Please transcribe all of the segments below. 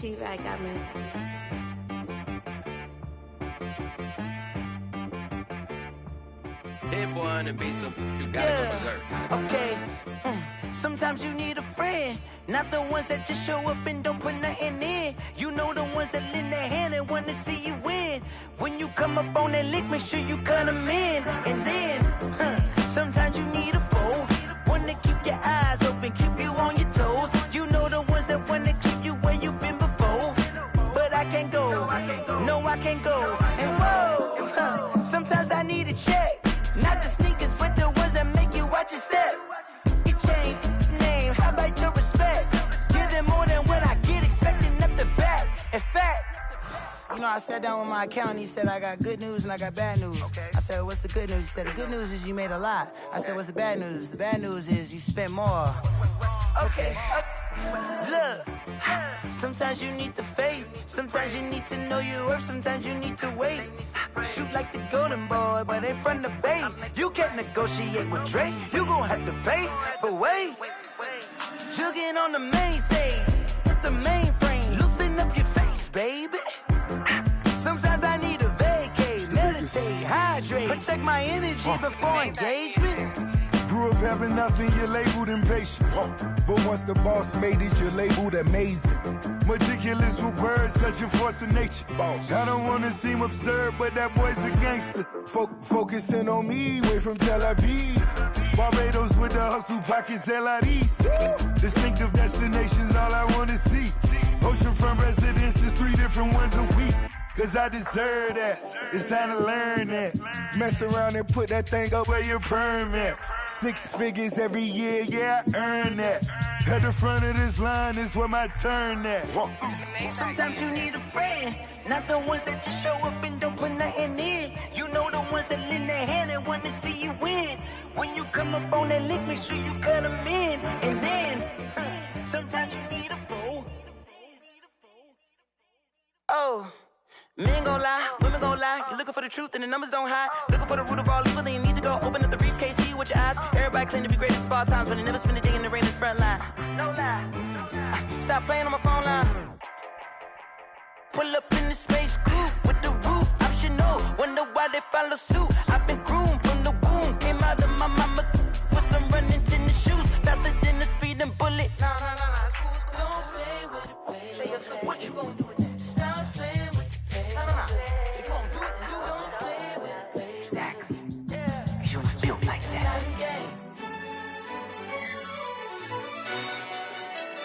T-Rack got me. Hit boy on the beat, so you gotta go berserk. Okay. Sometimes you need a friend, not the ones that just show up and don't put nothing in. You know the ones that lend their hand and wanna see you win. When you come up on that lick, make sure you cut them in. And then, sometimes you need a foe, one to keep your eyes open, keep you on your toes. You know the ones that wanna keep you where you've been before. But I can't go, no I can't go. And whoa, sometimes I need a check, not the sneakers, but the ones that make you watch your step. Change name, how about your respect? Give them more than what I get, expecting up the back. In fact, you know, I sat down with my accountant, he said, I got good news and I got bad news. Okay. I said, what's the good news? He said, the good news is you made a lot. I said, what's the bad news? The bad news is you spent more. Okay. Look, sometimes you need the faith, sometimes you need to know your worth, sometimes you need to wait. Shoot like the golden boy, but ain't from the bay. You can't negotiate with Drake, you gon' have to pay. But wait, jugging on the main stage, with the mainframe, loosen up your face, baby. Sometimes I need a vacate, meditate, hydrate, protect my energy before engagement. Grew up having nothing, you're labeled impatient. But once the boss made it, you're labeled amazing. Meticulous with words, such a force of nature. I don't wanna seem absurd, but that boy's a gangster. Focusing on me, way from Tel Aviv. Barbados with the hustle pockets, LIDs. Distinctive destinations, all I wanna see. Oceanfront residences, 3 different ones a week. Cause I deserve that, it's time to learn that. Mess around and put that thing up where your permit. 6 figures every year, yeah, I earn that. At the front of this line is where my turn at. Sometimes you need a friend, not the ones that just show up and don't put nothing in. You know the ones that lend their hand and want to see you win. When you come up on that lick, make sure you cut them in. And then, sometimes you need a foe. Oh. Men gon' lie, women gon' lie. You're looking for the truth and the numbers don't hide. Looking for the root of all evil, then you need to go open up the briefcase, see with your eyes. Everybody claim to be great at all times, but they never spend a day in the rain in the front line. No lie, stop playing on my phone line. Pull up in the space coupe with the roof optional. Wonder why they follow suit. I've been groomed from the womb, came out of my mama with some running tennis shoes, faster than the speeding bullet. No, it's cool, it's cool. Don't play with it, baby. Say so what you gon' do? Stop playing. If you don't do it, then you don't play with it, baby. Exactly. Yeah. Cause you was built like that.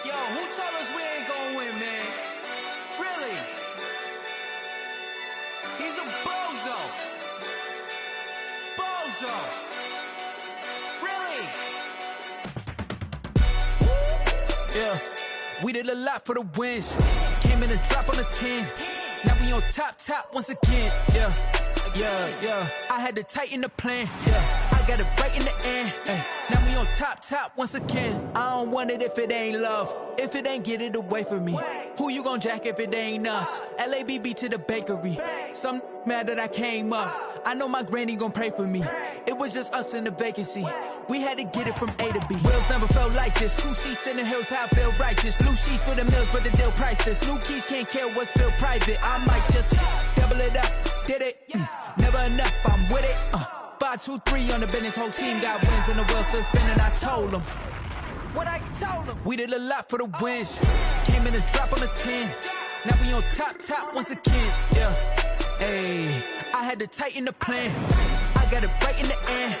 Yo, who told us we ain't gonna win, man? Really? He's a bozo. Bozo. Really? Yeah. We did a lot for the wins. Came in and dropped on the 10. Now we on top once again, yeah. I had to tighten the plan, yeah. I got it right in the end, Now we on top once again. I don't want it if it ain't love. If it ain't, get it away from me. Who you gon' jack if it ain't us? LABB to the bakery. Some mad that I came up. I know my granny gon' pray for me. It was just us in the vacancy. We had to get it from A to B. Wheels never felt like this. 2 seats in the hills, how I feel righteous. Blue sheets for the mills, but the deal priceless. New keys can't care what's still private. I might just double it up. Did it? Never enough, I'm with it. 5, 2, 3 on the business. Whole team got wins and the wheels still spinning. I told them what I told them. We did a lot for the wins. Came in and dropped on the 10. Now we on top once again, yeah. Hey, I had to tighten the plan. I got it right in the end.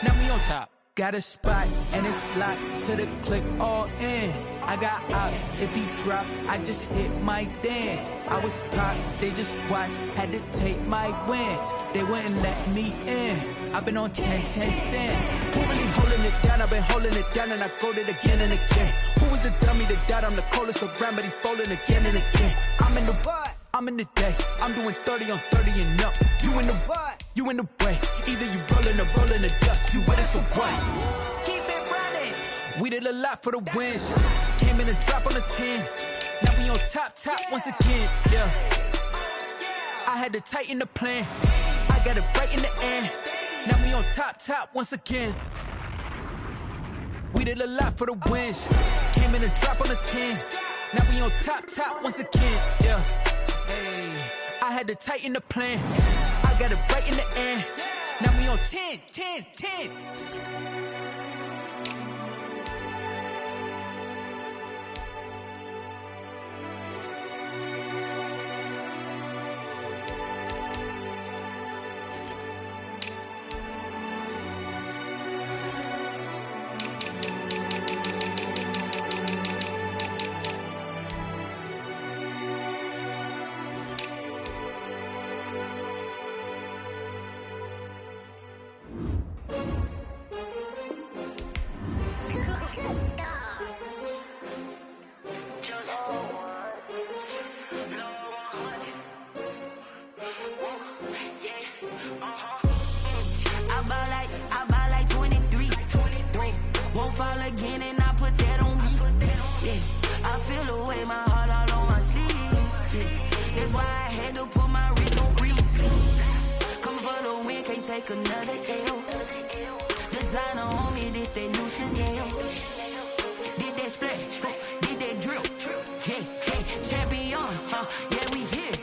Now we on top. Got a spot and it's locked to the click all in. I got ops, if he drop, I just hit my dance. I was pop, they just watched, had to take my wins. They wouldn't let me in. I've been on 10 cents. Who really holding it down? I've been holding it down and I go it again and again. Who was the dummy that died? I'm the coldest around, but he folding again and again. I'm in the what? I'm in the day. I'm doing 30 on 30 and up. You in the what? You in the way. Either you rolling the dust. You with us or what? Keep it running. We did a lot for the wins. Came in and dropped on the 10. Now we on top once again. Yeah. I had to tighten the plan. I got it right in the end. Now we on top once again. We did a lot for the wins. Came in and dropped on the 10. Now we on top once again, yeah. Hey, I had to tighten the plan. I got it right in the end. Now we on 10. I ball like 23. Won't fall again and I put that on me. Yeah, I feel the way my heart all on my sleeve. Yeah, that's why I had to put my wrist on freeze. Coming for the win, can't take another L. Designer on me, this that new Chanel. Did that splash, did that drill. Yeah, champion, yeah, we here.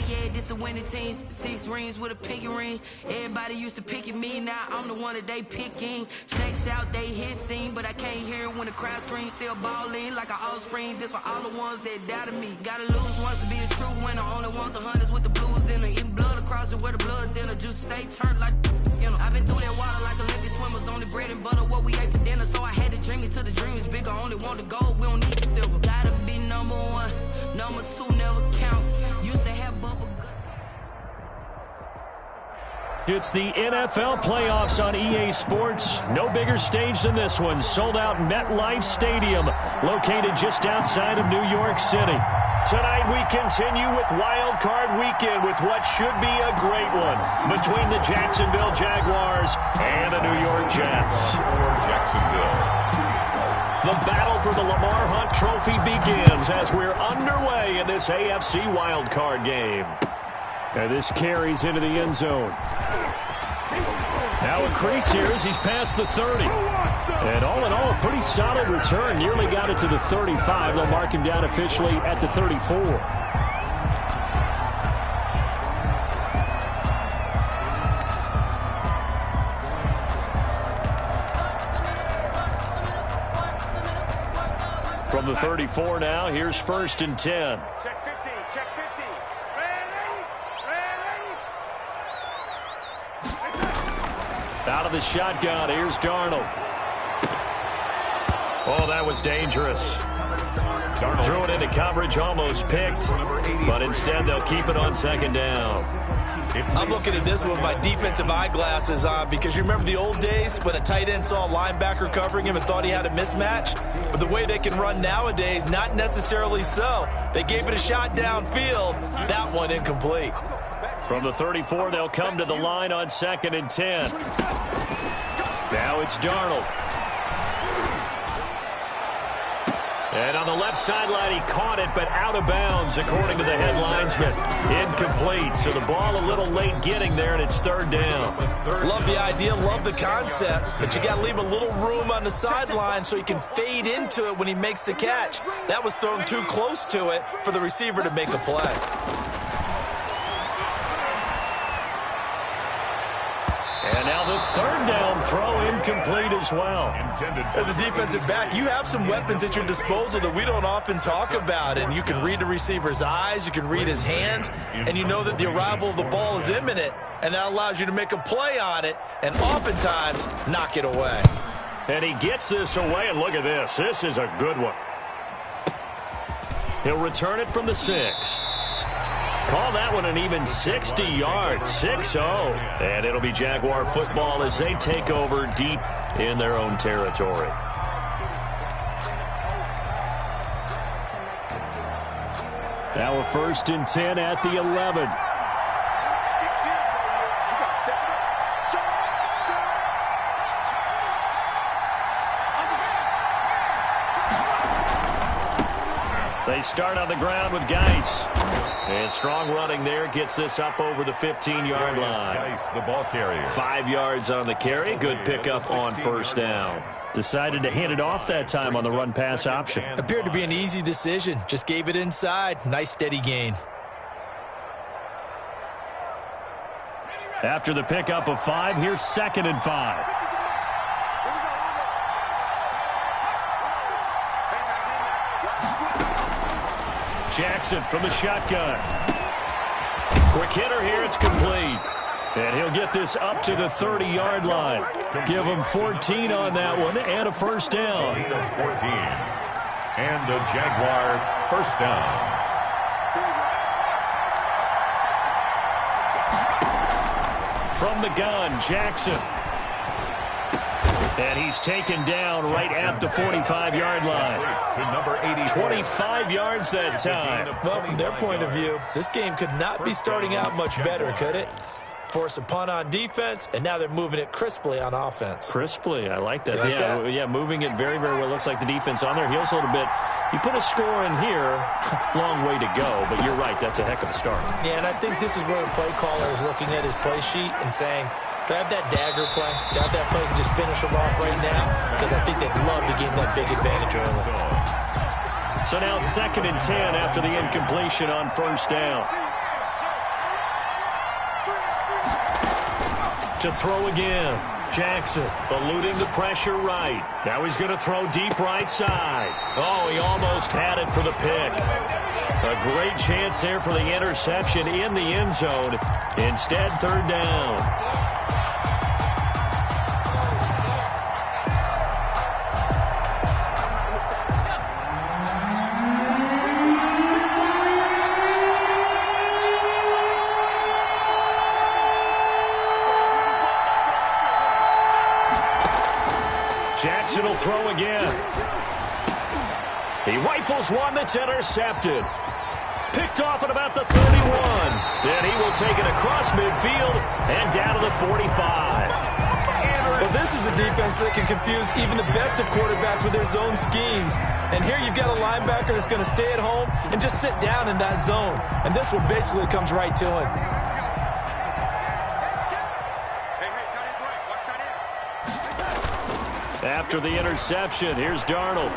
Yeah, this the winning team. 6 rings with a pinky ring. Everybody used to pick at me, now I'm the one that they picking. Snakes out, they hit scene, but I can't hear it when the crowd screams. Still balling like an offspring. This for all the ones that doubted me. Gotta lose once to be a true winner. Only want the hunters with the blues in it. Eating blood across it where the blood dinner. Just stay turned like, you know. I've been through that water like Olympic swimmers. Only bread and butter, what we ate for dinner. So I had to dream it till the dream is bigger. Only want the gold, we don't need the silver. Gotta be number 1, number 2 never count. Used to have bubble guts. It's the NFL playoffs on EA Sports. No bigger stage than this one. Sold out MetLife Stadium, located just outside of New York City. Tonight we continue with Wild Card Weekend with what should be a great one between the Jacksonville Jaguars and the New York Jets. The battle for the Lamar Hunt Trophy begins as we're underway in this AFC Wild Card game. And this carries into the end zone. Now a crease here as he's past the 30. And all in all, a pretty solid return. Nearly got it to the 35. They'll mark him down officially at the 34. From the 34 now, here's 1st and 10. Check 50, check 50. Out of the shotgun, here's Darnold. Oh, that was dangerous. Threw it into coverage, almost picked, but instead they'll keep it on 2nd down. I'm looking at this with my defensive eyeglasses on because you remember the old days when a tight end saw a linebacker covering him and thought he had a mismatch? But the way they can run nowadays, not necessarily so. They gave it a shot downfield. That one incomplete. From the 34, they'll come to the line on 2nd and 10. Now it's Darnold. And on the left sideline, he caught it, but out of bounds, according to the head linesman. Incomplete, so the ball a little late getting there, and it's 3rd down. Love the idea, love the concept, but you got to leave a little room on the sideline so he can fade into it when he makes the catch. That was thrown too close to it for the receiver to make a play. And now the 3rd down throw incomplete as well. As a defensive back, you have some weapons at your disposal that we don't often talk about. And you can read the receiver's eyes, you can read his hands, and you know that the arrival of the ball is imminent. And that allows you to make a play on it and oftentimes knock it away. And he gets this away, and look at this. This is a good one. He'll return it from the 6. Call that one an even 60 yards, 6-0. And it'll be Jaguar football as they take over deep in their own territory. Now a 1st and 10 at the 11. They start on the ground with Geis. And strong running there gets this up over the 15-yard line. Geis, the ball carrier. 5 yards on the carry. Good pickup on first down. Decided to hand it off that time on the run-pass option. Appeared to be an easy decision. Just gave it inside. Nice steady gain. After the pickup of 5, here's 2nd and 5. Jackson from the shotgun. Quick hitter here. It's complete. And he'll get this up to the 30-yard line. Give him 14 on that one and a first down. 14. And the Jaguar first down. From the gun, Jackson. And he's taken down right at the 45-yard line. To number 80. 25 yards that time. Well, from their point of view, this game could not be starting out much better, could it? Force a punt on defense, and now they're moving it crisply on offense. Crisply, I like that. Like that? Yeah, moving it very, very well. Looks like the defense on their heels a little bit. You put a score in here, long way to go, but you're right, that's a heck of a start. Yeah, and I think this is where the play caller is looking at his play sheet and saying, do I have that dagger play? Do I have that play and just finish them off right now? Because I think they'd love to gain that big advantage early. So now 2nd and 10 after the incompletion on first down. To throw again. Jackson eluding the pressure right. Now he's going to throw deep right side. Oh, he almost had it for the pick. A great chance there for the interception in the end zone. Instead, 3rd down. Jackson will throw again. He rifles one that's intercepted. Picked off at about the 31. And he will take it across midfield and down to the 45. Well, this is a defense that can confuse even the best of quarterbacks with their zone schemes. And here you've got a linebacker that's going to stay at home and just sit down in that zone. And this one basically comes right to him. After the interception, here's Darnold.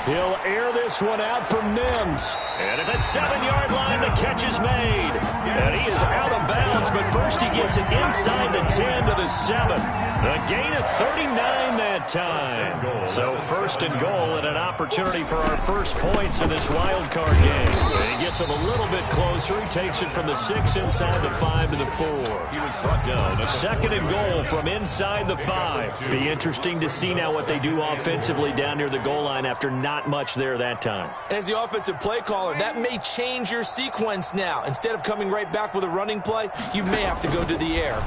He'll air this one out for Mims. And at the 7-yard line, the catch is made. And he is out of bounds, but first he gets it inside the 10 to the 7. A gain of 39 that time. So 1st and goal and an opportunity for our first points in this wild card game. And he gets him a little bit closer. He takes it from the 6 inside the 5 to the 4. He was brought down. 2nd and goal from inside the 5. Be interesting to see now what they do offensively down near the goal line after not much there that time. As the offensive play caller, that may change your sequence now. Instead of coming right back with a running play, you may have to go to the air.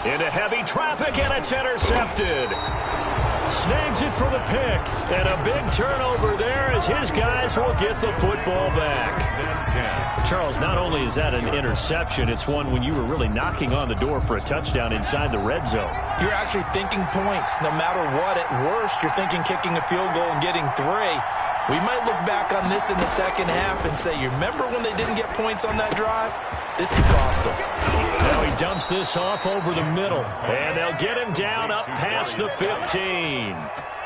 Into heavy traffic, and it's intercepted. Snags it for the pick. And a big turnover there as his guys will get the football back. Charles, not only is that an interception, it's one when you were really knocking on the door for a touchdown inside the red zone. You're actually thinking points. No matter what, at worst, you're thinking kicking a field goal and getting 3. We might look back on this in the second half and say, you remember when they didn't get points on that drive? This could cost them. Now he dumps this off over the middle. And they'll get him down up past the 15.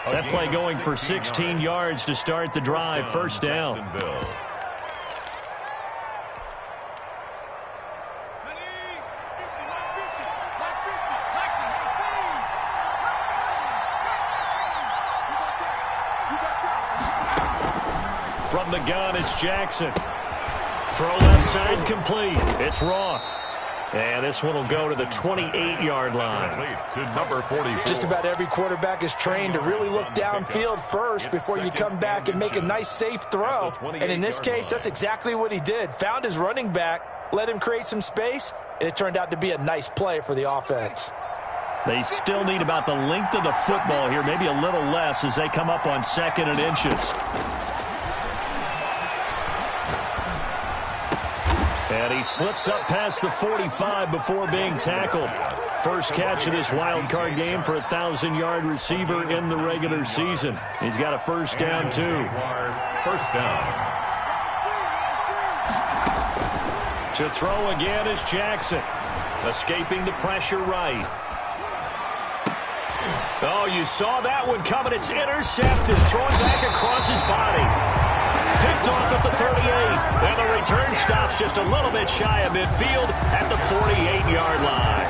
That play going for 16 yards to start the drive. First down. From the gun, it's Jackson. Throw left side complete. It's Roth. And this one will go to the 28-yard line. To number 44. Just about every quarterback is trained to really look downfield first before you come back and make a nice, safe throw. And in this case, that's exactly what he did. Found his running back, let him create some space, and it turned out to be a nice play for the offense. They still need about the length of the football here, maybe a little less as they come up on 2nd and inches. And he slips up past the 45 before being tackled. First catch of this wild card game for a 1,000-yard receiver in the regular season. He's got a first down, too. First down. To throw again is Jackson. Escaping the pressure right. Oh, you saw that one coming. It's intercepted. Throwing back across his body. Picked off at the 38. And the return stops just a little bit shy of midfield at the 48-yard line.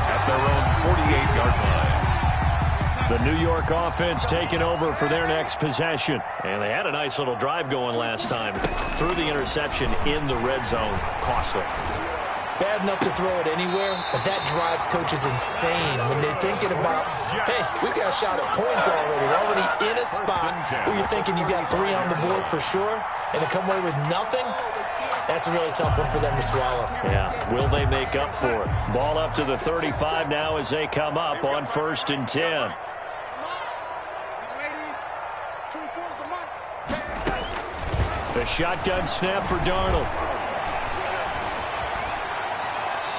At their own 48-yard line. The New York offense taking over for their next possession. And they had a nice little drive going last time. Threw the interception in the red zone. Costly. Bad enough to throw it anywhere, but that drives coaches insane when they're thinking about, hey, we've got a shot at points already. We're already in a spot where you're thinking you got 3 on the board for sure, and to come away with nothing, that's a really tough one for them to swallow. Yeah, will they make up for it? Ball up to the 35 now as they come up on 1st and 10. The shotgun snap for Darnold.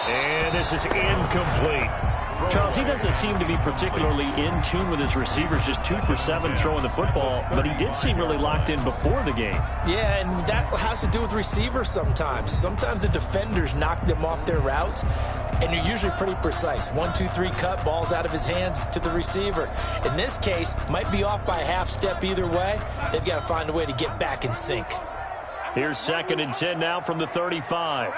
And this is incomplete. Charles, he doesn't seem to be particularly in tune with his receivers, just 2 for 7 throwing the football, but he did seem really locked in before the game. Yeah, and that has to do with receivers sometimes. Sometimes the defenders knock them off their routes, and you're usually pretty precise. 1, 2, 3 cut, ball's out of his hands to the receiver. In this case, might be off by a half step either way. They've got to find a way to get back in sync. Here's 2nd and 10 now from the 35.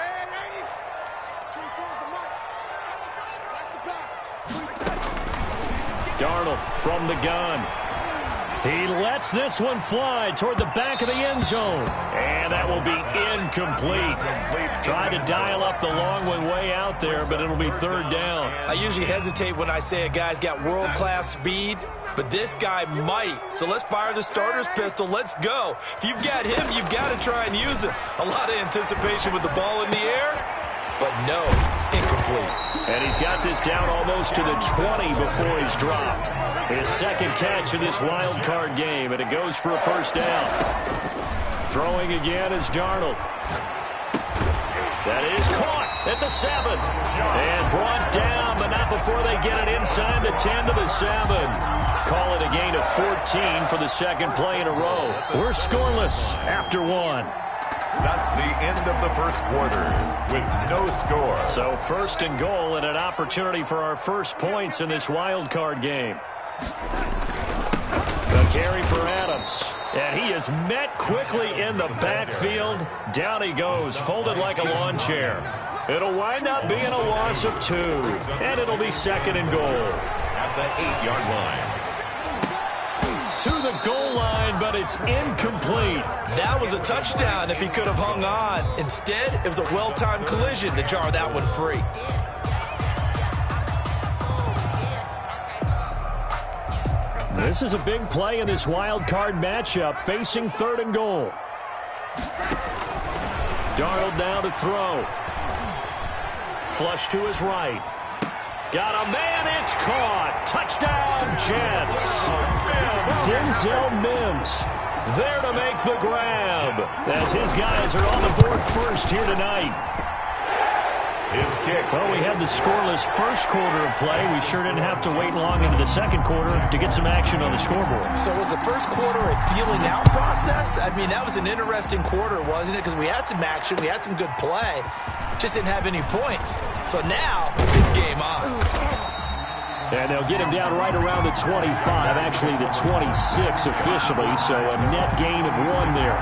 Darnold from the gun. He lets this one fly toward the back of the end zone. And that will be incomplete. Tried to dial up the long one way out there, but it'll be 3rd down. I usually hesitate when I say a guy's got world-class speed, but this guy might. So let's fire the starter's pistol. Let's go. If you've got him, you've got to try and use it. A lot of anticipation with the ball in the air, but no, incomplete. And he's got this down almost to the 20 before he's dropped. His 2nd catch of this wild card game, and it goes for a 1st down. Throwing again is Darnold. That is caught at the 7. And brought down, but not before they get it inside the 10 to the 7. Call it a gain of 14 for the 2nd play in a row. We're scoreless after 1. That's the end of the first quarter with no score. So 1st and goal and an opportunity for our first points in this wild card game. The carry for Adams. And he is met quickly in the backfield. Down he goes, folded like a lawn chair. It'll wind up being a loss of 2. And it'll be 2nd and goal. At the 8-yard line. To the goal line, but it's incomplete. That was a touchdown if he could have hung on. Instead, it was a well-timed collision to jar that one free. This is a big play in this wild card matchup, facing 3rd and goal. Darnold now to throw. Flush to his right. Got a man, it's caught. Touchdown, Jets. Denzel Mims there to make the grab as his guys are on the board first here tonight. His kick. Well, we had the scoreless first quarter of play. We sure didn't have to wait long into the 2nd quarter to get some action on the scoreboard. So was the first quarter a feeling out process? I mean, that was an interesting quarter, wasn't it? Because we had some action, we had some good play, just didn't have any points. So now it's game on. And they'll get him down right around the 25, actually the 26 officially, so a net gain of 1 there.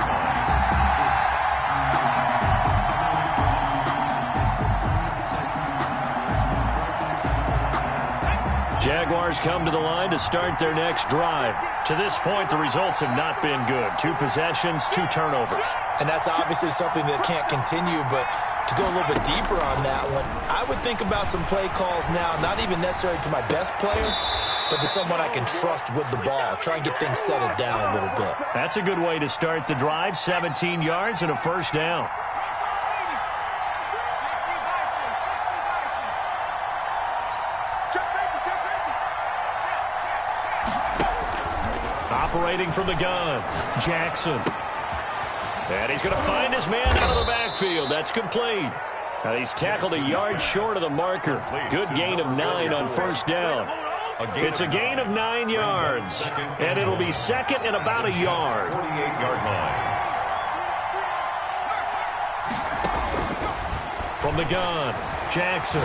Jaguars come to the line to start their next drive. To this point, the results have not been good. 2 possessions, 2 turnovers. And that's obviously something that can't continue, but to go a little bit deeper on that one, I would think about some play calls now, not even necessarily to my best player, but to someone I can trust with the ball. Try and get things settled down a little bit. That's a good way to start the drive. 17 yards and a 1st down. Operating from the gun, Jackson. And he's going to find his man out of the backfield. That's complete. Now he's tackled a yard short of the marker. Good gain of 9 on first down. It's a gain of 9 yards. And it'll be second and about a yard. 48-yard line. From the gun, Jackson.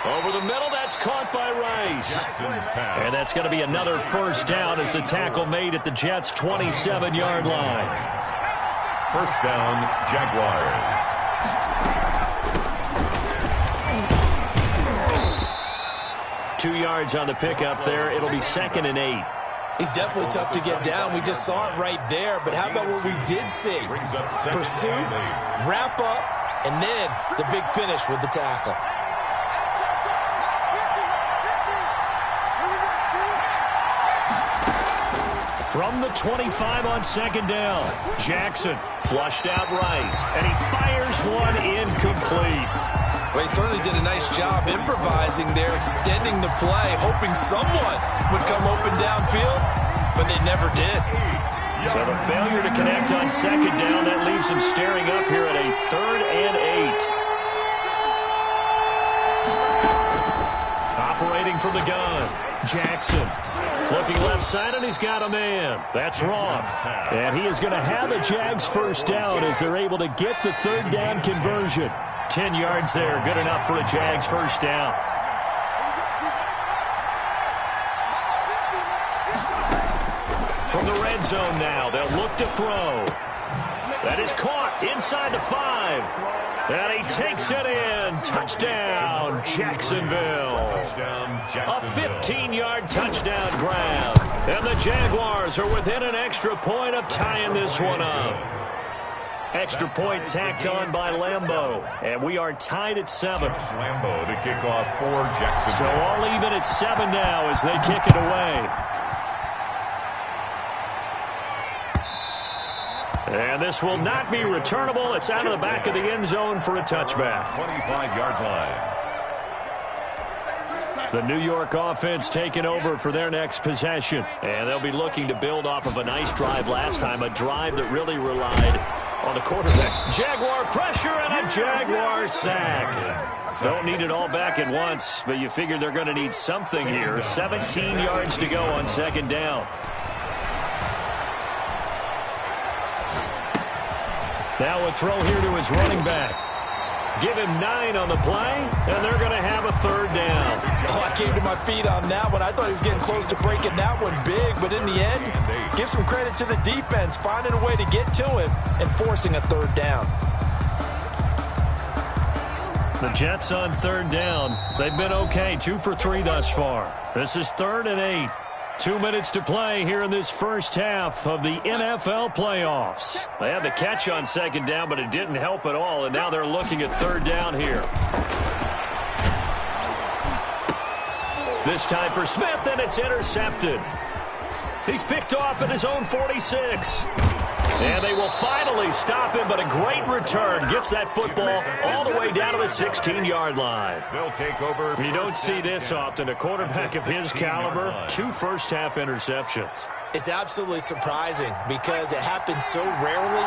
Over the middle, that's caught by Rice. And that's going to be another first down as the tackle made at the Jets' 27-yard line. First down, Jaguars. Two yards on the pickup there. It'll be second and 8. He's definitely tough to get down. We just saw it right there. But how about what we did see? Pursuit, wrap up, and then the big finish with the tackle. From the 25 on second down, Jackson flushed out right, and he fires one incomplete. Well, he certainly did a nice job improvising there, extending the play, hoping someone would come open downfield, but they never did. So the failure to connect on second down, that leaves him staring up here at a 3rd and 8. Operating from the gun, Jackson. Looking left side, and he's got a man. That's Roth. And he is going to have a Jags first down as they're able to get the 3rd down conversion. 10 yards there, good enough for a Jags first down. From the red zone now, they'll look to throw. That is caught inside the 5. And he takes it in. Touchdown, Jacksonville. A 15-yard touchdown grab. And the Jaguars are within an extra point of tying this one up. Extra point tacked on by Lambeau. And we are tied at 7. Lambeau to kick off for Jacksonville. So all even at 7 now as they kick it away. And this will not be returnable. It's out of the back of the end zone for a touchback. 25-yard line. The New York offense taking over for their next possession. And they'll be looking to build off of a nice drive last time, a drive that really relied on the quarterback. Jaguar pressure and a Jaguar sack. Don't need it all back at once, but you figure they're going to need something here. 17 yards to go on second down. Now a throw here to his running back. Give him 9 on the play, and they're going to have a 3rd down. Oh, I came to my feet on that one. I thought he was getting close to breaking that one big, but in the end, give some credit to the defense, finding a way to get to him and forcing a 3rd down. The Jets on 3rd down. They've been okay, 2 for 3 thus far. This is 3rd and 8. 2 minutes to play here in this first half of the NFL playoffs. They had the catch on second down, but it didn't help at all, and now they're looking at 3rd down here. This time for Smith, and it's intercepted. He's picked off at his own 46. And they will finally stop him, but a great return gets that football all the way down to the 16-yard line. They'll take over. You don't see this often. A quarterback of his caliber, 2 first-half interceptions. It's absolutely surprising because it happens so rarely.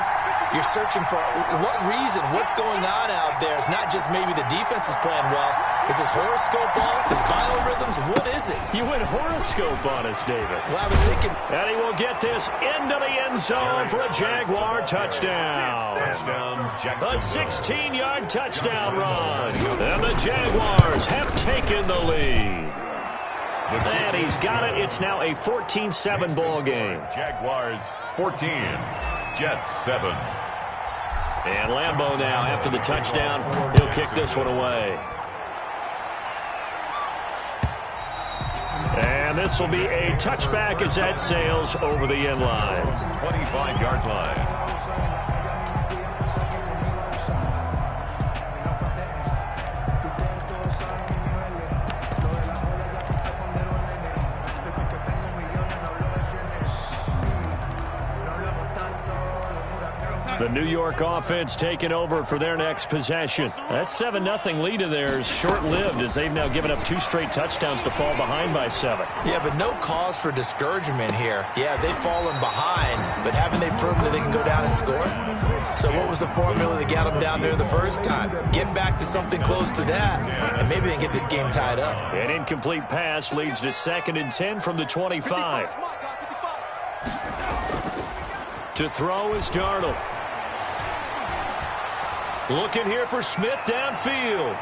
You're searching for what reason, what's going on out there. It's not just maybe the defense is playing well. Is his horoscope off? His biorhythms? What is it? You went horoscope on us, David. Well, I was thinking. And he will get this into the end zone for a Jaguar touchdown. A 16-yard touchdown run. And the Jaguars have taken the lead. And he's got it. It's now a 14-7 ball game. Jaguars 14, Jets 7. And Lambeau now, after the touchdown, he'll kick this one away. And this will be a touchback as that sails over the end line. 25-yard line. The New York offense taking over for their next possession. That 7-0 lead of theirs short-lived as they've now given up 2 straight touchdowns to fall behind by 7. Yeah, but no cause for discouragement here. Yeah, they've fallen behind, but haven't they proven that they can go down and score? So what was the formula that got them down there the first time? Get back to something close to that, and maybe they can get this game tied up. An incomplete pass leads to 2nd and 10 from the 25. To throw is Darnold. Looking here for Smith downfield.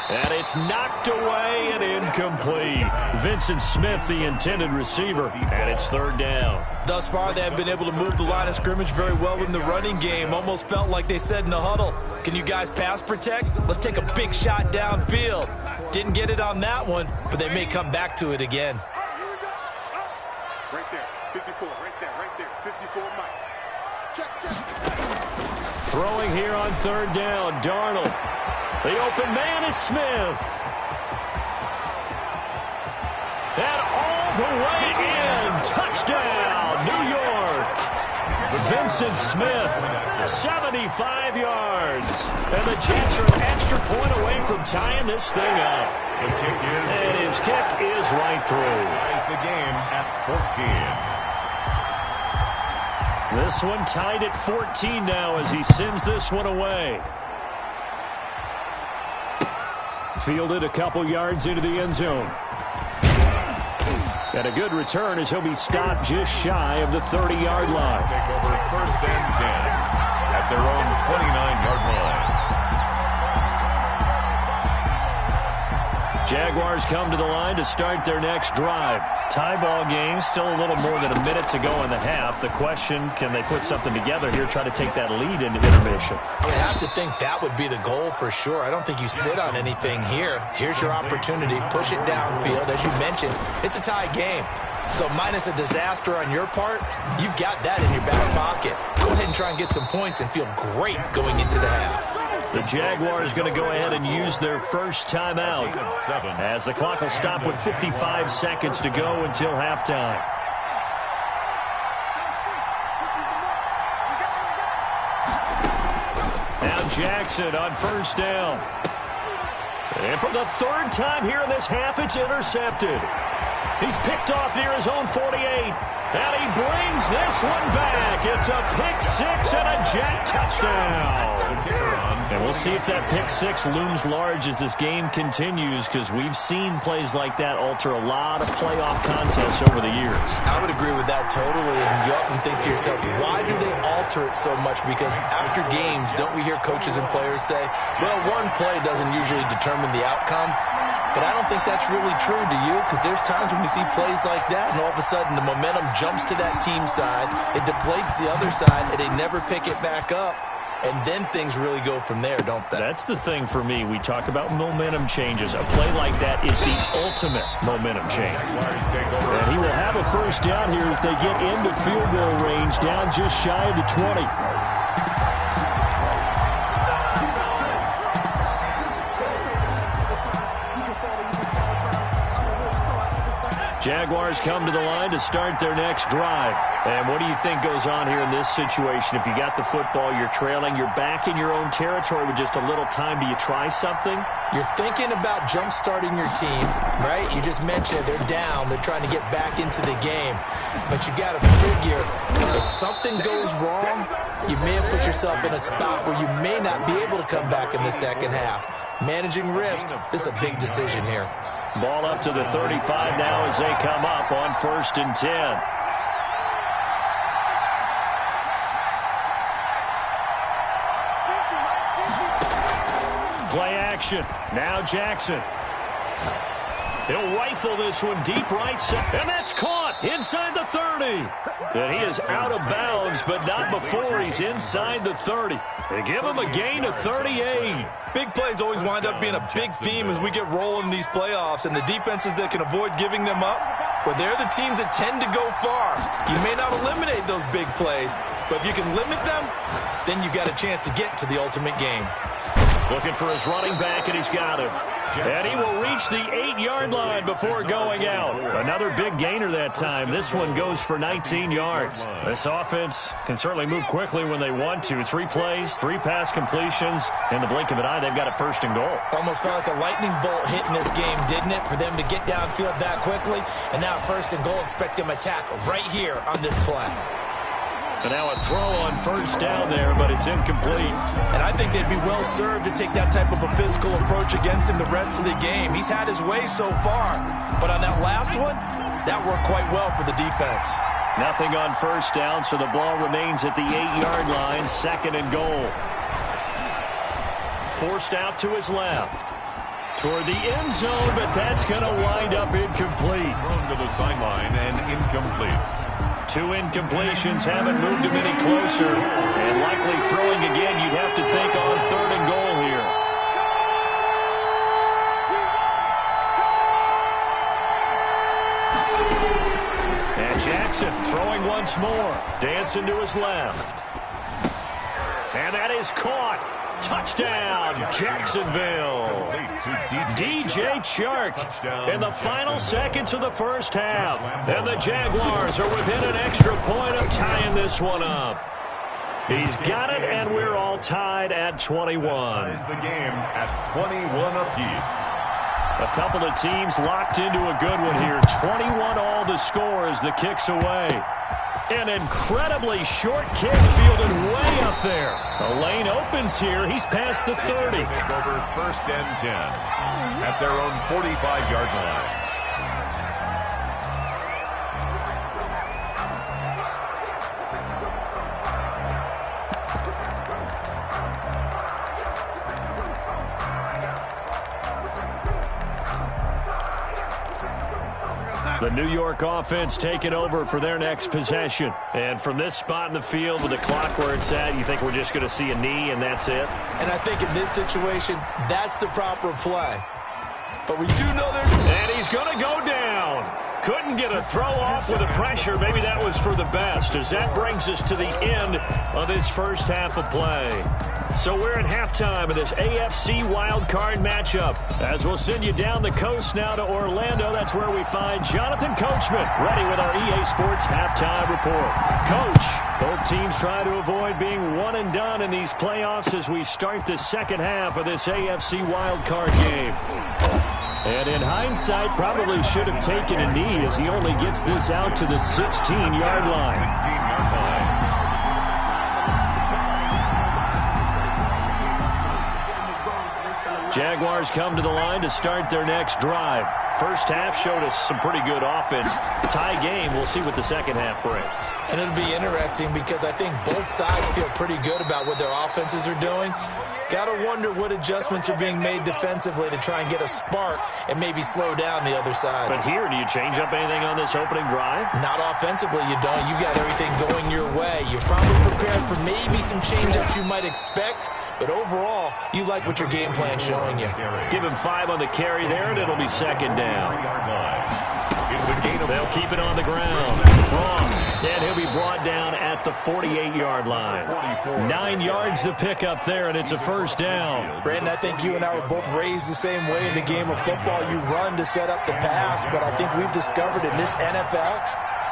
And it's knocked away and incomplete. Vincent Smith, the intended receiver, and it's 3rd down. Thus far, they have been able to move the line of scrimmage very well in the running game. Almost felt like they said in the huddle, can you guys pass protect? Let's take a big shot downfield. Didn't get it on that one, but they may come back to it again. Right there, 54, right there, 54, Mike. Check. Throwing here on 3rd down, Darnold. The open man is Smith. And all the way in. Touchdown, New York. Vincent Smith, 75 yards. And the Jets are an extra point away from tying this thing up. And his kick is right through. Ties the game at 14. This one tied at 14 now as he sends this one away. Fielded a couple yards into the end zone. And a good return as he'll be stopped just shy of the 30-yard line. Take over 1st and 10 at their own 29-yard line. Jaguars come to the line to start their next drive. Tie ball game, still a little more than a minute to go in the half. The question, can they put something together here, try to take that lead into intermission? You have to think that would be the goal for sure. I don't think you sit on anything here. Here's your opportunity. Push it downfield. As you mentioned, it's a tie game. So minus a disaster on your part, you've got that in your back pocket. Go ahead and try and get some points and feel great going into the half. The Jaguars going to go ahead and use their first timeout as the clock will stop with 55 seconds to go until halftime. Now Jackson on 1st down. And for the 3rd time here in this half, it's intercepted. He's picked off near his own 48. And he brings this one back. It's a pick-6 and a Jet touchdown. And we'll see if that pick-6 looms large as this game continues, because we've seen plays like that alter a lot of playoff contests over the years. I would agree with that totally, and you often think to yourself, why do they alter it so much? Because after games, don't we hear coaches and players say, well, one play doesn't usually determine the outcome? But I don't think that's really true, do you? Because there's times when we see plays like that, and all of a sudden the momentum jumps to that team side, it deflates the other side, and they never pick it back up. And then things really go from there, don't they? That's the thing for me. We talk about momentum changes. A play like that is the ultimate momentum change. And he will have a 1st down here as they get into field goal range, down just shy of the 20. Jaguars come to the line to start their next drive. And what do you think goes on here in this situation? If you got the football, you're trailing, you're back in your own territory with just a little time. Do you try something? You're thinking about jump-starting your team, right? You just mentioned they're down. They're trying to get back into the game. But you got to figure, if something goes wrong, you may have put yourself in a spot where you may not be able to come back in the second half. Managing risk, this is a big decision here. Ball up to the 35 now as they come up on 1st and 10. Play action. Now Jackson. He'll rifle this one deep right side. And that's caught inside the 30. And he is out of bounds, but not before he's inside the 30. They give him a gain of 38. Big plays always wind up being a big theme as we get rolling in these playoffs, and the defenses that can avoid giving them up, well, they're the teams that tend to go far. You may not eliminate those big plays, but if you can limit them, then you've got a chance to get to the ultimate game. Looking for his running back, and he's got him. And he will reach the 8-yard line before going out. Another big gainer that time. This one goes for 19 yards. This offense can certainly move quickly when they want to. 3 plays, 3 pass completions. In the blink of an eye, they've got a 1st and goal. Almost felt like a lightning bolt hit in this game, didn't it? For them to get downfield that quickly. And now 1st and goal, expect them to attack right here on this play. And now a throw on 1st down there, but it's incomplete. And I think they'd be well served to take that type of a physical approach against him the rest of the game. He's had his way so far, but on that last one, that worked quite well for the defense. Nothing on 1st down, so the ball remains at the 8-yard line, 2nd and goal. Forced out to his left. Toward the end zone, but that's going to wind up incomplete. Thrown to the sideline and incomplete. 2 incompletions haven't moved him any closer. And likely throwing again, you'd have to think on 3rd and goal here. And Jackson throwing once more. Dancing to his left. And that is caught. Touchdown, Jacksonville. DJ Chark in the final seconds of the 1st half. And the Jaguars are within an extra point of tying this one up. He's got it, and we're all tied at 21. Ties the game at 21 apiece. A couple of teams locked into a good one here. 21 all the score as the kick's away. An incredibly short kick fielded way up there. The lane opens here. He's past the 30. Take over 1st and 10 at their own 45-yard line. The New York offense taking over for their next possession. And from this spot in the field with the clock where it's at, you think we're just going to see a knee and that's it? And I think in this situation, that's the proper play. But we do know there's... And he's going to go down. Couldn't get a throw off with the pressure. Maybe that was for the best, as that brings us to the end of this 1st half of play. So we're at halftime of this AFC wildcard matchup. As we'll send you down the coast now to Orlando, that's where we find Jonathan Coachman, ready with our EA Sports halftime report. Coach, both teams try to avoid being one and done in these playoffs as we start the 2nd half of this AFC wildcard game. And in hindsight, probably should have taken a knee as he only gets this out to the 16-yard line. 16-yard line. Jaguars come to the line to start their next drive. 1st half showed us some pretty good offense. Tie game, we'll see what the 2nd half brings. And it'll be interesting because I think both sides feel pretty good about what their offenses are doing. Got to wonder what adjustments are being made defensively to try and get a spark and maybe slow down the other side. But here, do you change up anything on this opening drive? Not offensively, you don't. You got everything going your way. You're probably prepared for maybe some change-ups you might expect, but overall, you like what your game plan's showing you. Give him 5 on the carry there, and it'll be 2nd down. They'll keep it on the ground. Wrong. And he'll be brought down at the 48-yard line. 9 yards to pick up there, and it's a 1st down. Brandon, I think you and I were both raised the same way in the game of football. You run to set up the pass, but I think we've discovered in this NFL,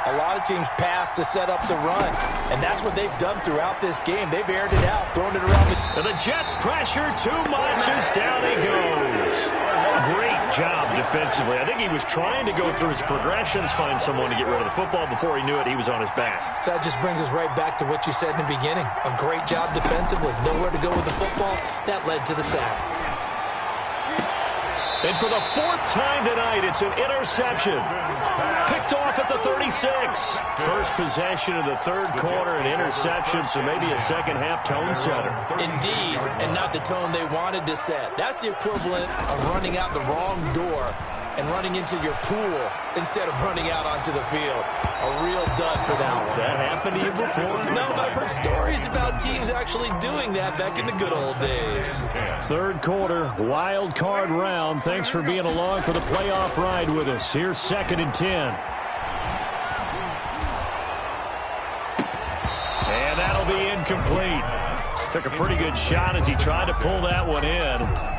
a lot of teams pass to set up the run, and that's what they've done throughout this game. They've aired it out, thrown it around. And the Jets pressure too much as down he goes. Great job defensively. I think he was trying to go through his progressions, find someone to get rid of the football. Before he knew it, he was on his back. So that just brings us right back to what you said in the beginning. A great job defensively. Nowhere to go with the football. That led to the sack. And for the 4th time tonight, it's an interception. Picked off at the 36. First possession of the 3rd quarter, an interception, so maybe a 2nd half tone setter. Indeed, and not the tone they wanted to set. That's the equivalent of running out the wrong door and running into your pool instead of running out onto the field. A real dud for that one. Has that happened to you before? No, but I've heard stories about teams actually doing that back in the good old days. 3rd quarter, wild card round. Thanks for being along for the playoff ride with us. Here's 2nd and 10. And that'll be incomplete. Took a pretty good shot as he tried to pull that one in.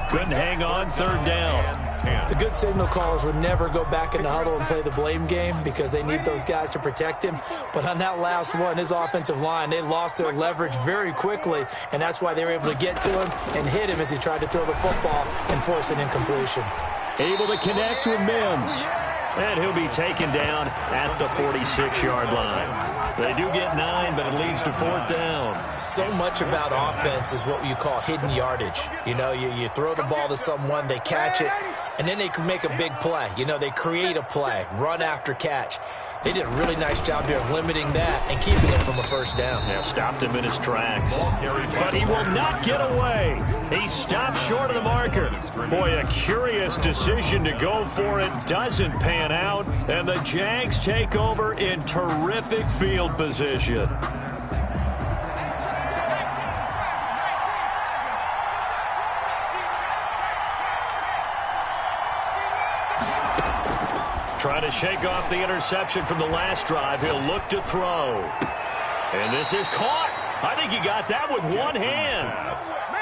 Couldn't hang on, third down. The good signal callers would never go back in the huddle and play the blame game because they need those guys to protect him. But on that last one, his offensive line, they lost their leverage very quickly, and that's why they were able to get to him and hit him as he tried to throw the football and force an incompletion. Able to connect with Mims. And he'll be taken down at the 46-yard line. They do get 9, but it leads to fourth down. So much about offense is what you call hidden yardage. You know, you throw the ball to someone, they catch it, and then they can make a big play. You know, they create a play, run after catch. They did a really nice job here of limiting that and keeping it from a first down. Yeah, stopped him in his tracks. But he will not get away. He stopped short of the marker. Boy, a curious decision to go for it. Doesn't pan out. And the Jags take over in terrific field position. Trying to shake off the interception from the last drive. He'll look to throw. And this is caught. I think he got that with one hand.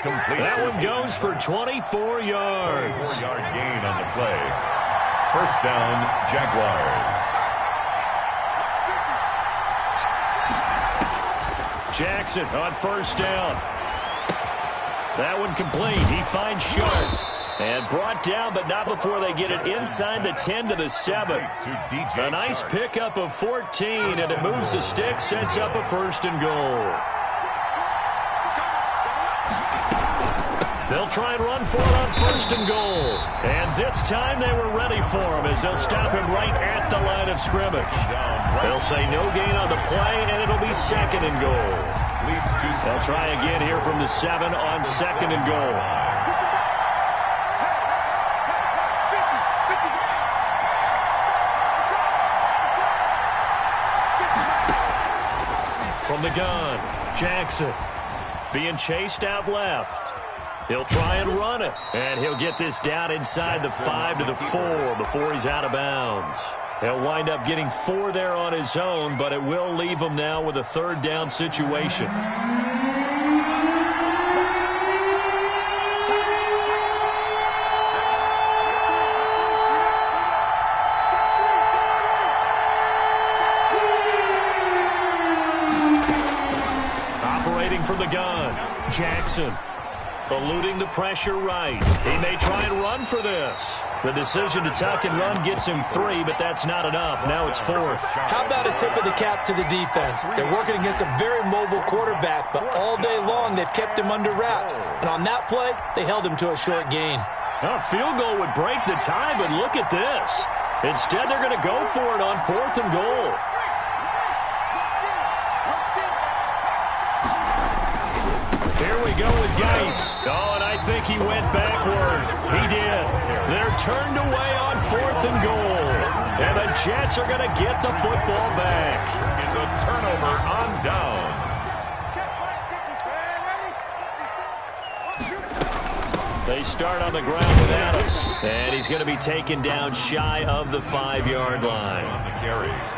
That one goes for 24 yards. 4-yard gain on the play. First down, Jaguars. Jackson on first down. That one complete. He finds Sharp. And brought down, but not before they get it inside the 10 to the 7. A nice pickup of 14, and it moves the stick, sets up a first and goal. They'll try and run for it on first and goal. And this time they were ready for him as they'll stop him right at the line of scrimmage. They'll say no gain on the play, and it'll be second and goal. They'll try again here from the 7 on second and goal. From the gun, Jackson being chased out left. He'll try and run it, and he'll get this down inside the 5 to the 4 before he's out of bounds. He'll wind up getting 4 there on his own, but it will leave him now with a third down situation. From the gun, Jackson eluding the pressure right. He may try and run for this. The decision to tuck and run gets him 3, but that's not enough. Now it's 4th. How about a tip of the cap to the defense? They're working against a very mobile quarterback, but all day long they've kept him under wraps. And on that play, they held him to a short gain. A field goal would break the tie, but look at this. Instead, they're going to go for it on 4th and goal. Here we go with Geis. Oh, and I think he went backward. He did. They're turned away on 4th and goal. And the Jets are going to get the football back. Is a turnover on downs. They start on the ground with Adams. And he's going to be taken down shy of the 5-yard line.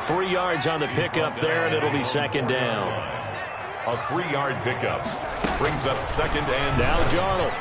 3 yards on the pickup there, and it'll be second down. A 3-yard pickup brings up second and now Darnold.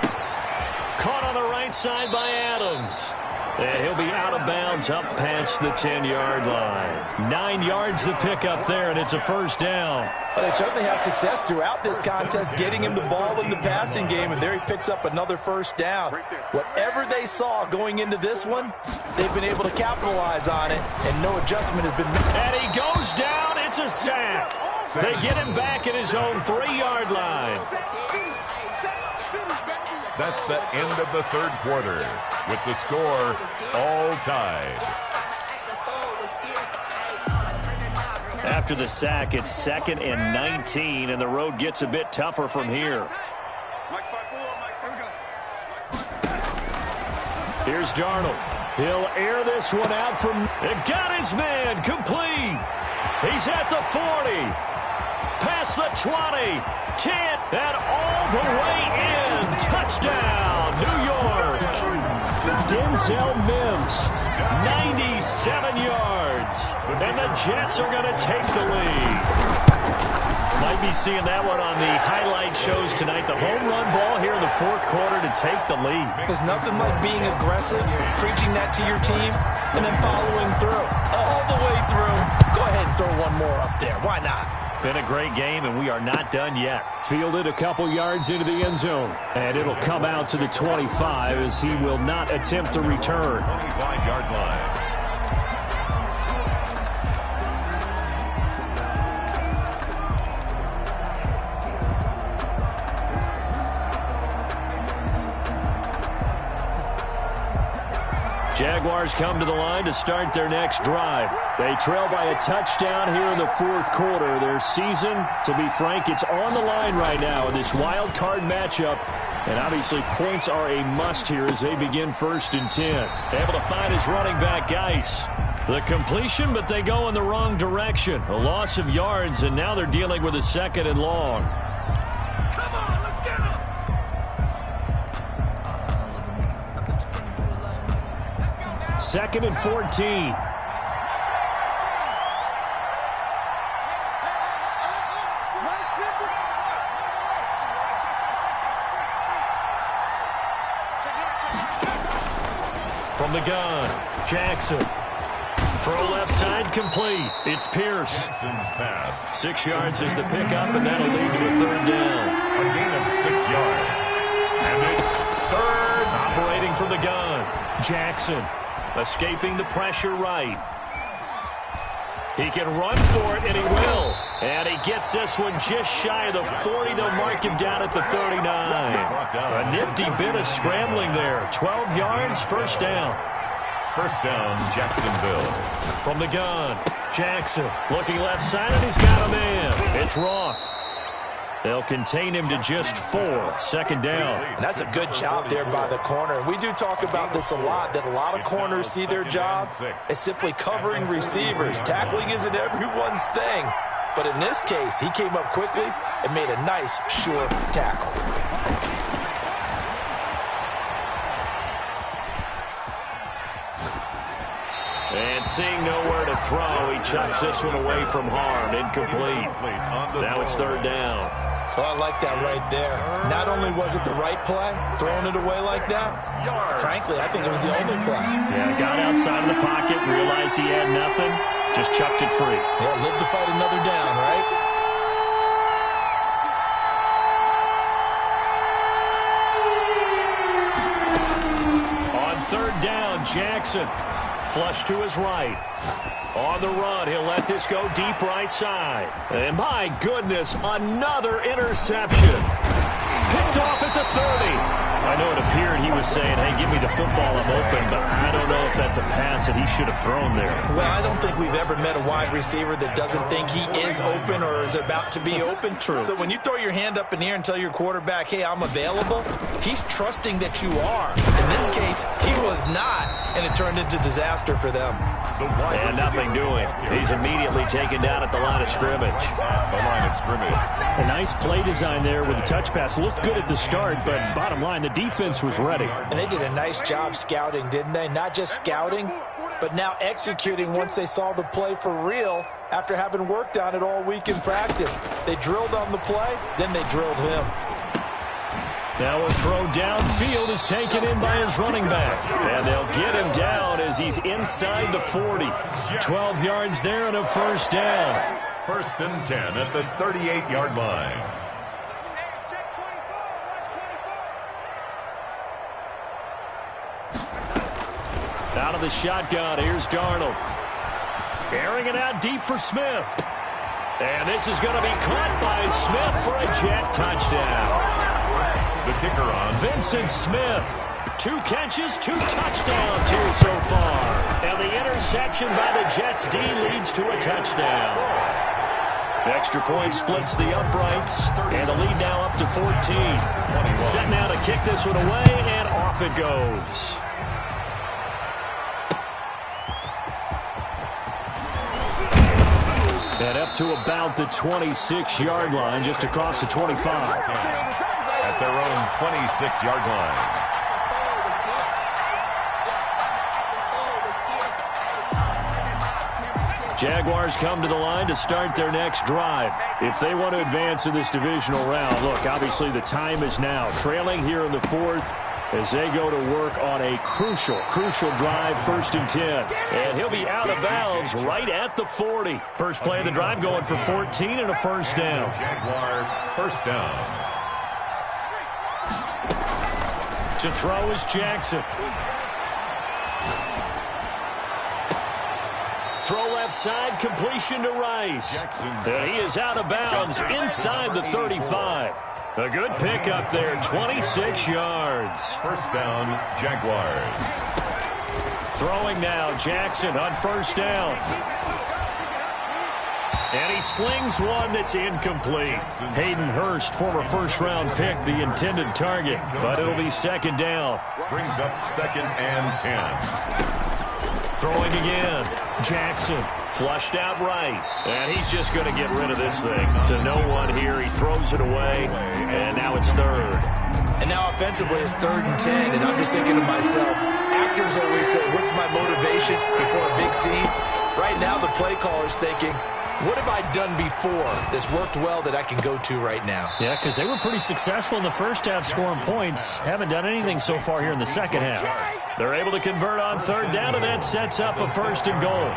Caught on the right side by Adams. And he'll be out of bounds up past the 10-yard line. 9 yards the pickup there, and it's a first down. Well, they certainly had success throughout this contest getting him the ball in the passing game, and there he picks up another first down. Whatever they saw going into this one, they've been able to capitalize on it, and no adjustment has been made. And he goes down. It's a sack. They get him back at his own 3-yard line. That's the end of the third quarter, with the score all tied. After the sack, it's 2nd and 19, and the road gets a bit tougher from here. Here's Darnold. He'll air this one out from... It got his man complete. He's at the 40. Past the 20, 10, and all the way in. Touchdown, New York. Denzel Mims, 97 yards. And the Jets are going to take the lead. Might be seeing that one on the highlight shows tonight. The home run ball here in the fourth quarter to take the lead. There's nothing like being aggressive, preaching that to your team, and then following through. All the way through. Go ahead and throw one more up there. Why not? Been a great game, and we are not done yet. Fielded a couple yards into the end zone. And it'll come out to the 25 as he will not attempt to return. 25-yard line. Jaguars come to the line to start their next drive. They trail by a touchdown here in the fourth quarter. Their season, to be frank, it's on the line right now in this wild card matchup. And obviously points are a must here as they begin 1st and 10. Able to find his running back, Geis. The completion, but they go in the wrong direction. A loss of yards, and now they're dealing with a 2nd and long. 2nd and 14. From the gun, Jackson. Throw left side complete. It's Pierce. Jackson's pass. 6 yards is the pickup, and that'll lead to a 3rd down. A gain of 6 yards. And it's 3rd. Operating from the gun, Jackson. Escaping the pressure right. He can run for it, and he will. And he gets this one just shy of the 40. They'll mark him down at the 39. A nifty bit of scrambling there. 12 yards, 1st down. 1st down, Jacksonville. From the gun, Jackson looking left side, and he's got a man. It's Roth. They'll contain him to just 4. 2nd down. And that's a good job there by the corner. We do talk about this a lot, that a lot of corners see their job as simply covering receivers. Tackling isn't everyone's thing. But in this case, he came up quickly and made a nice, sure tackle. And seeing nowhere to throw, he chucks this one away from harm. Incomplete. Now it's 3rd down. Well, I like that right there. Not only was it the right play, throwing it away like that, frankly, I think it was the only play. Yeah, got outside of the pocket, realized he had nothing, just chucked it free. Yeah, live to fight another down, right? On 3rd down, Jackson. Flush to his right. On the run, he'll let this go deep right side. And my goodness, another interception. Picked off at the 30. I know it appeared he was saying, hey, give me the football, I'm open, but I don't know if that's a pass that he should have thrown there. Well, I don't think we've ever met a wide receiver that doesn't think he is open or is about to be open. True. So when you throw your hand up in the air and tell your quarterback, hey, I'm available, he's trusting that you are. In this case, he was not, and it turned into disaster for them. And nothing doing. He's immediately taken down at the line of scrimmage. The line of scrimmage. A nice play design there with the touch pass. Looked good at the start, but bottom line, the defense was ready. And they did a nice job scouting, didn't they? Not just scouting, but now executing once they saw the play for real after having worked on it all week in practice. They drilled on the play, then they drilled him. Now a throw downfield is taken in by his running back. And they'll get him down as he's inside the 40. 12 yards there and a 1st down. 1st and 10 at the 38-yard line. Out of the shotgun, here's Darnold. Airing it out deep for Smith. And this is going to be caught by Smith for a Jet touchdown. The kicker on. Vincent Smith. 2 catches, 2 touchdowns here so far. And the interception by the Jets D leads to a touchdown. Extra point splits the uprights. And the lead now up to 14. Set now to kick this one away, and off it goes. And up to about the 26-yard line, just across the 25. At their own 26-yard line. Jaguars come to the line to start their next drive. If they want to advance in this divisional round, look, obviously the time is now. Trailing here in the fourth as they go to work on a crucial drive, 1st and 10. And he'll be out of bounds right at the 40. First play of the drive going for 14 and a first down. Jaguar first down. To throw is Jackson. Throw left side, completion to Rice. And he is out of bounds inside the 35. A good pickup there, 26 yards. First down, Jaguars. Throwing now, Jackson on first down. And he slings one that's incomplete. Hayden Hurst, former first-round pick, the intended target. But it'll be 2nd down. Brings up 2nd and 10. Throwing again. Jackson flushed out right. And he's just going to get rid of this thing. To no one here. He throws it away. And now it's 3rd. And now offensively it's 3rd and 10. And I'm just thinking to myself, actors always say, what's my motivation before a big scene? Right now the play caller's thinking, what have I done before that's worked well that I can go to right now? Yeah, because they were pretty successful in the first half scoring points. Haven't done anything so far here in the second half. They're able to convert on 3rd down, and that sets up a 1st and goal.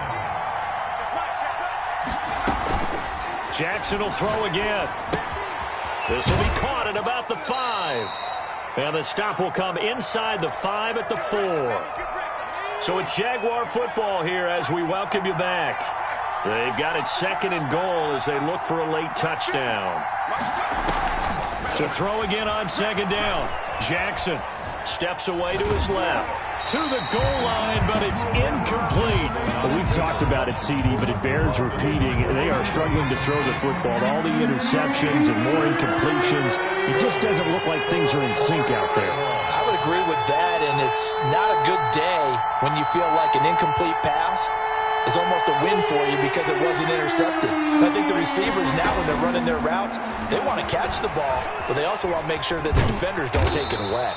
Jackson will throw again. This will be caught at about the 5. And the stop will come inside the 5 at the 4. So it's Jaguar football here as we welcome you back. They've got it 2nd and goal as they look for a late touchdown. To throw again on 2nd down. Jackson steps away to his left. To the goal line, but it's incomplete. Well, we've talked about it, CD, but it bears repeating. They are struggling to throw the football. All the interceptions and more incompletions. It just doesn't look like things are in sync out there. I would agree with that, and it's not a good day when you feel like an incomplete pass is almost a win for you because it wasn't intercepted. I think the receivers now, when they're running their routes, they want to catch the ball, but they also want to make sure that the defenders don't take it away.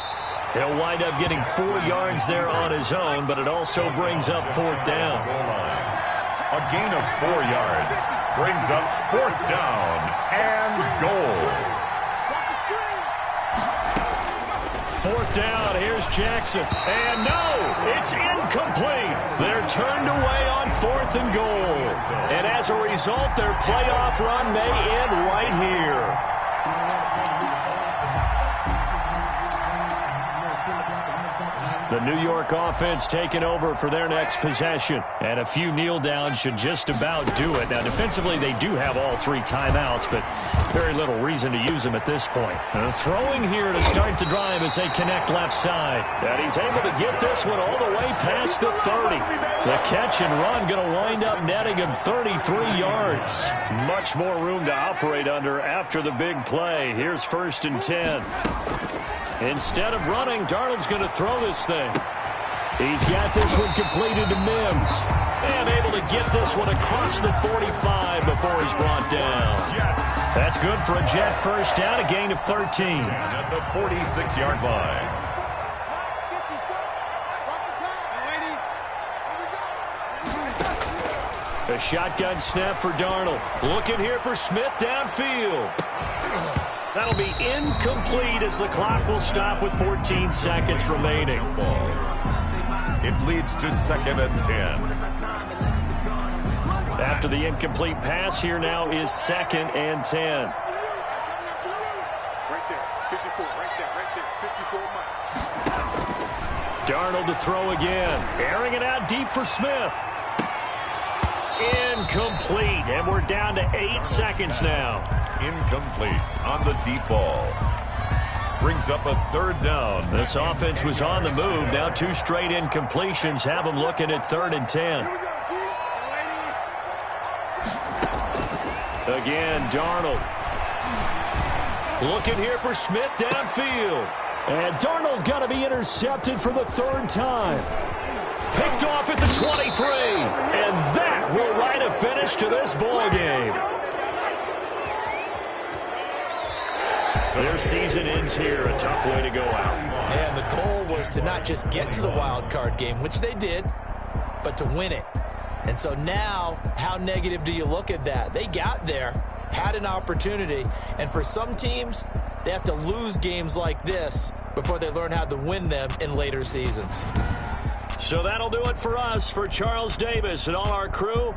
He'll wind up getting 4 yards there on his own, but it also brings up 4th down. A gain of 4 yards brings up 4th down and goal. 4th down, here's Jackson. And no, it's incomplete. They're turned away on 4th and goal. And as a result, their playoff run may end right here. The New York offense taking over for their next possession. And a few kneel downs should just about do it. Now, defensively, they do have all 3 timeouts, but very little reason to use them at this point. Throwing here to start the drive as they connect left side. And he's able to get this one all the way past the 30. The catch and run going to wind up netting him 33 yards. Much more room to operate under after the big play. Here's 1st and 10. Instead of running, Darnold's going to throw this thing. He's got this one completed to Mims. And able to get this one across the 45 before he's brought down. That's good for a Jet first down, a gain of 13. At the 46-yard line. A shotgun snap for Darnold. Looking here for Smith downfield. That'll be incomplete as the clock will stop with 14 seconds remaining. It leads to 2nd and 10. After the incomplete pass, here now is 2nd and 10. Right there, 54, right there, 54 miles. Darnold to throw again. Airing it out deep for Smith. Incomplete, and we're down to 8 seconds now. Incomplete on the deep ball. Brings up a 3rd down. This offense was on the move. Now 2 straight incompletions have them looking at 3rd and 10. Again, Darnold. Looking here for Smith downfield. And Darnold got to be intercepted for the 3rd time. Picked off at the 23. And that will write a finish to this ball game. Their season ends here. A tough way to go out. And the goal was to not just get to the wild card game, which they did, but to win it. And so now, how negative do you look at that? They got there, had an opportunity, and for some teams, they have to lose games like this before they learn how to win them in later seasons. So that'll do it for us. For Charles Davis and all our crew,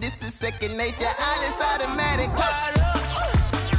this is second nature. All is automatic.